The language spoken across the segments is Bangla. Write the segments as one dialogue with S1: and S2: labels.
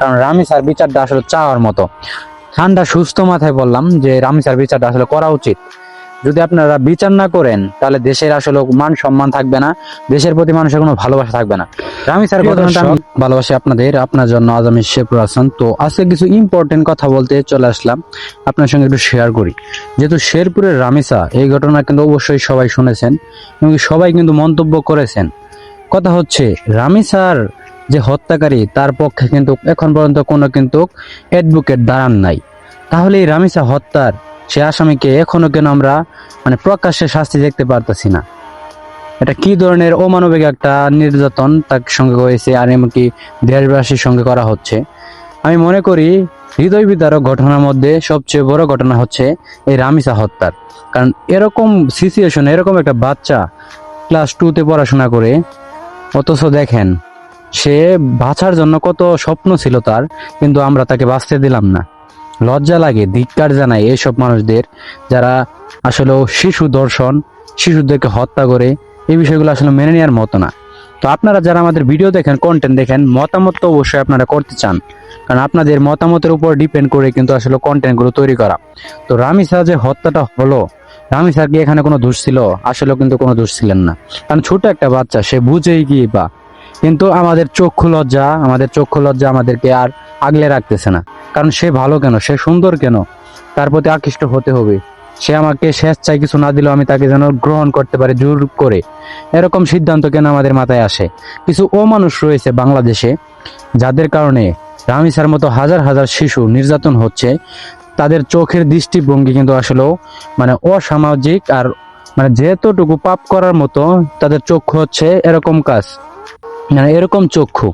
S1: কারণ রামিসার বিচারটা আসলে চাওয়ার মতো। ঠান্ডা সুস্থ মাথায় বললাম যে রামিসার বিচারটা আসলে করা উচিত। যদি আপনারা বিচার না করেন তাহলে দেশের আসলে মান সম্মান থাকবে না, দেশের প্রতি মানুষের কোনো ভালোবাসা থাকবে না। রামিসার ঘটনাটা আমি ভালোবাসি আপনার জন্য আজ আমি শেরপুর হাসান। তো আজকে কিছু ইম্পর্টেন্ট কথা বলতে চলে আসলাম, আপনার সঙ্গে একটু শেয়ার করি। যেহেতু শেরপুরের রামিসা, এই ঘটনা কিন্তু অবশ্যই সবাই শুনেছেন এবং সবাই কিন্তু মন্তব্য করেছেন। কথা হচ্ছে রামিসার যে হত্যাকারী তার পক্ষে কিন্তু এখন পর্যন্ত কোনো কিন্তু অ্যাডভোকেট দাঁড়ান নাই। তাহলে এই রামিসা হত্যার সে আসামিকে এখনো কেন আমরা প্রকাশ্যে শাস্তি দেখতে পারতেছি না? এটা কি ধরনের অমানবিক একটা নির্যাতন তার সঙ্গে হয়েছে, আর এমনকি দেশবাসীর সঙ্গে করা হচ্ছে। আমি মনে করি হৃদয় বিদারক ঘটনার মধ্যে সবচেয়ে বড় ঘটনা হচ্ছে এই রামিসা হত্যার। কারণ এরকম সিচুয়েশন, এরকম একটা বাচ্চা ক্লাস 2-তে পড়াশোনা করে, অথচ দেখেন সে বাঁচার জন্য কত স্বপ্ন ছিল তার, কিন্তু আমরা তাকে বাঁচতে দিলাম না। লজ্জা লাগে, ধিক্কার জানাই এইসব মানুষদের যারা আসলে শিশু দর্শন, শিশুদেরকে হত্যা করে। এই বিষয়গুলো আসলে মেনে নেওয়ার মতো না। তো আপনারা যারা আমাদের ভিডিও দেখেন, কন্টেন্ট দেখেন, মতামত তো অবশ্যই আপনারা করতে চান, কারণ আপনাদের মতামতের উপর ডিপেন্ড করে কিন্তু আসলে কন্টেন্টগুলো তৈরি করা। তো রামিসা যে হত্যাটা হলো, রামিসার কি এখানে কোনো দোষ ছিল? আসলে কিন্তু কোনো দোষ ছিলেন না, কারণ ছোট একটা বাচ্চা, সে বুঝেই কি বা। কিন্তু আমাদের চক্ষু লজ্জা আমাদেরকে আর আগলে রাখতেছে না। কারণ সে ভালো কেন, সে সুন্দর কেন, তার প্রতি আকৃষ্ট হতে হবে। সে আমাকে স্বেচ্ছায় কিছু না দিলেও আমি তাকে যেন গ্রহণ করতে পারি জোর করে, এরকম সিদ্ধান্ত কেন আমাদের মাথায় আসে? কিছু অমানুষ রয়েছে বাংলাদেশে, যাদের কারণে রামিসার মতো হাজার হাজার শিশু নির্যাতন হচ্ছে। তাদের চোখের দৃষ্টিভঙ্গি কিন্তু আসলেও অসামাজিক, আর যেতটুকু পাপ করার মতো তাদের চক্ষু হচ্ছে এরকম কাজ, এরকম চক্ষু।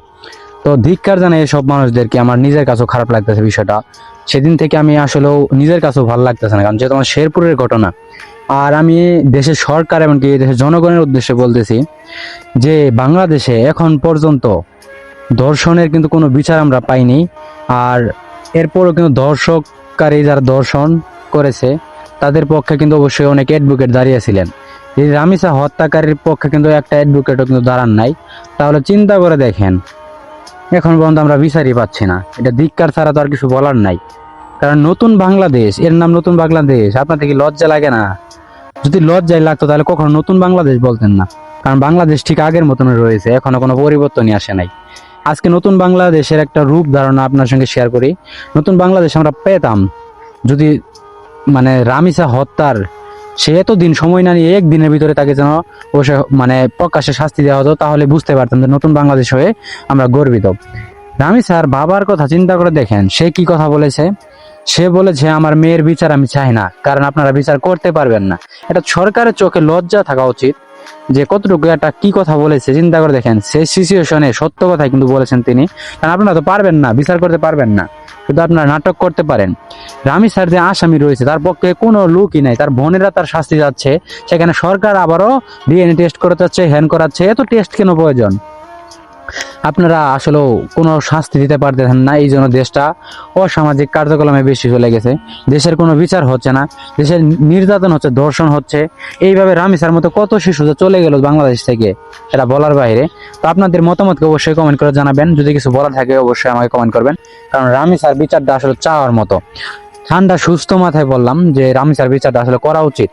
S1: তো ধিক্কার জানাই এসব মানুষদেরকে। আমার নিজের কাছেও খারাপ লাগতেছে বিষয়টা। সেদিন থেকে আমি আসলেও নিজের কাছেও ভালো লাগতেছে না, কারণ যেহেতু আমার শেরপুরের ঘটনা। আর আমি দেশের সরকার এমনকি দেশের জনগণের উদ্দেশ্যে বলতেছি যে বাংলাদেশে এখন পর্যন্ত ধর্ষণের কিন্তু কোনো বিচার আমরা পাইনি। আর এরপরও কিন্তু ধর্ষককারী যারা ধর্ষণ করেছে তাদের পক্ষে কিন্তু অবশ্যই অনেক অ্যাডভোকেট দাঁড়িয়েছিলেন। এই রামিসা হত্যাকারীর পক্ষে কিন্তু একটা অ্যাডভোকেটও কিন্তু দাঁড়ান নাই। তাহলে চিন্তা করে দেখেন, এখন পর্যন্ত আমরা বিচারই পাচ্ছি না। এটা ধিক্কার ছাড়া তো আর কিছু বলার নাই। কারণ নতুন বাংলাদেশ, এর নাম নতুন বাংলাদেশ। আপনাদের কি লজ্জা লাগে না? যদি লজ্জায় লাগতো তাহলে কখনো নতুন বাংলাদেশ বলতেন না। কারণ বাংলাদেশ ঠিক আগের মতন রয়েছে, এখনো কোনো পরিবর্তনই আসে নাই। আজকে নতুন বাংলাদেশের একটা রূপ ধারণা আপনার সঙ্গে শেয়ার করি। নতুন বাংলাদেশ আমরা পেতাম যদি রামিসা হত্যার সে এতদিন সময় না নিয়ে একদিনের ভিতরে তাকে যেন প্রকাশ্যে শাস্তি দেওয়া হতো, তাহলে বুঝতে পারতাম যে নতুন বাংলাদেশ হয়ে আমরা গর্বিত। রামিসার বাবার কথা চিন্তা করে দেখেন, সে কি কথা বলেছে। সে বলেছে আমার মেয়ের বিচার আমি চাই না, কারণ আপনারা বিচার করতে পারবেন না। এটা সরকারের চোখে লজ্জা থাকা উচিত যে কতটুকু একটা কি কথা বলেছে। চিন্তা করে দেখেন, সেই সিচুয়েশনে সত্য কথাই কিন্তু বলেছেন তিনি। কারণ আপনারা তো পারবেন না, বিচার করতে পারবেন না, শুধু আপনারা নাটক করতে পারেন। রামিসার যে আসামি রয়েছে তার পক্ষে কোনো লোকই নাই, তার বোনেরা তার শাস্তি যাচ্ছে, সেখানে সরকার আবারও ডিএনএ টেস্ট করাচ্ছে, হ্যান করাচ্ছে। এত টেস্ট কেন প্রয়োজন? আপনারা আসলেও কোনো শাস্তি দিতে পারতেছেন না, এই জন্য দেশটা অসামাজিক কার্যক্রমে বেশি চলে গেছে। দেশের কোনো বিচার হচ্ছে না, দেশের নির্যাতন হচ্ছে, ধর্ষণ হচ্ছে। এইভাবে রামিসার মতো কত শিশু চলে গেল বাংলাদেশ থেকে, এটা বলার বাইরে। তো আপনাদের মতামতকে অবশ্যই কমেন্ট করে জানাবেন। যদি কিছু বলা থাকে অবশ্যই আমাকে কমেন্ট করবেন, কারণ রামিসার বিচারটা আসলে চাওয়ার মতো। ঠান্ডা সুস্থ মাথায় বললাম যে রামিসার বিচারটা আসলে করা উচিত।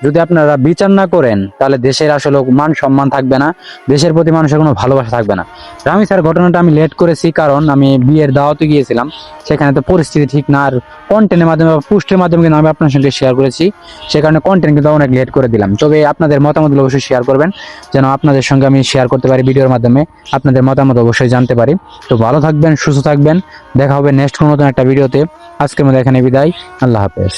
S1: যদি আপনারা বিচার না করেন তাহলে দেশের আসলে মান সম্মান থাকবে না, দেশের প্রতি মানুষের কোনো ভালোবাসা থাকবে না। রামিসার ঘটনাটা আমি লেট করেছি, কারণ আমি বিয়ের দাওয়াতে গিয়েছিলাম, সেখানে তো পরিস্থিতি ঠিক না। আর কন্টেন্টের মাধ্যমে বা পোস্টের মাধ্যমে কিন্তু আমি আপনার সঙ্গে শেয়ার করেছি, সে কারণে কন্টেন্ট কিন্তু অনেক লেট করে দিলাম। তবে আপনাদের মতামতগুলো অবশ্যই শেয়ার করবেন, যেন আপনাদের সঙ্গে আমি শেয়ার করতে পারি ভিডিওর মাধ্যমে, আপনাদের মতামত অবশ্যই জানতে পারি। তো ভালো থাকবেন, সুস্থ থাকবেন, দেখা হবে নেক্সট কোনো নতুন একটা ভিডিওতে। আজকের মধ্যে এখানে বিদায়, আল্লাহ হাফেজ।